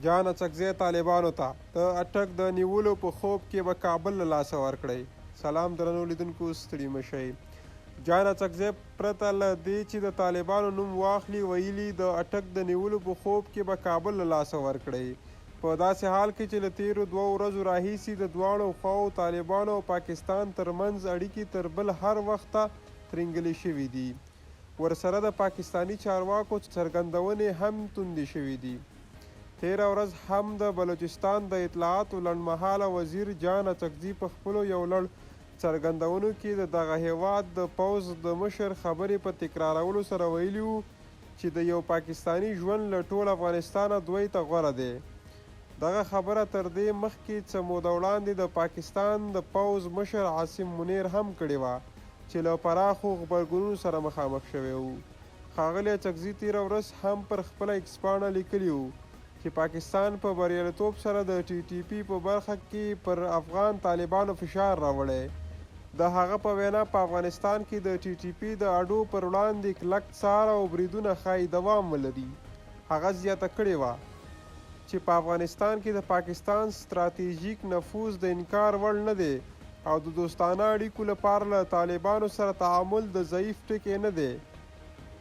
جان اڅکزی طالبانو ته د اټک د نیولو په خوب کې به کابل له لاسه ورکړئ. سلام درنو لیدونکو، ستړي مه شئ. جان اڅکزی پرته له دې چې د طالبانو نوم واخلي ویلي د اټک د نیولو په خوب کې به کابل له لاسه ورکړئ. په داسې حال کې چې له تیرو 2 ورځو راهیسې د دواړو خواو طالبانو او پاکستان ترمنځ اړیکې تر بل هر وخته ترنګلې شوي دي. ورسره د پاکستاني چارواکو څرګندونې هم توندې شوي دي. تیره ورځ هم د بلوچستان د اطلاعاتو لنډمهاله وزیر جان اڅکزي په خپلو یو لړ څرګندونو کې د دغه هیواد د پوځ د مشر خبرې په تکرارولو سره ویلي وو چې د یو پاکستاني ژوند له ټول افغانستانه دوی ته غوره دی. دغه خبره تر دې مخکې څه موده وړاندې د پاکستان د پوځ مشر عاصم منیر هم کړې وه چې له پراخو غبرګونونو سره مخامخ شوی و. ښاغلي اڅکزي تیره ورځ هم پر خپله ایکس پاڼه لیکلي وو چې پاکستان په بریالیتوب سره د ټي ټي پي په برخه کې پر افغان طالبانو فشار راوړی. د هغه په وینا په افغانستان کې د ټي ټي پي د اډو پر وړاندې کلک څار او بریدونه ښایي دوام ولري. هغه زیاته کړې وه چې په افغانستان کې د پاکستان ستراتیژیک نفوذ د انکار وړ نه دی او د دوستانه اړیکو لپاره له طالبانو سره تعامل د ضعیف ټکی نه دی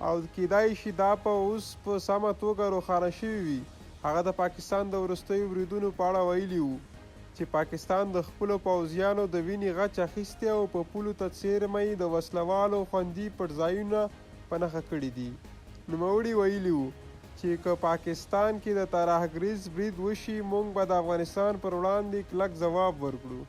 او کیدای شي دا په اوس په سمه توګه روښانه شوي وي. هغه د پاکستان د وروستیو بریدونو په اړه ویلي وو چې پاکستان د خپلو پوځیانو د وینې غچ اخیستی او په پولو ته څیرمه یې د وسلوالو خوندي پټ-ځایونه په نښه کړي دي. نوموړي ویلي وو چې که پاکستان کې د ترهګریز برید وشي موږ به د افغانستان پر وړاندې کلک ځواب ورکړو.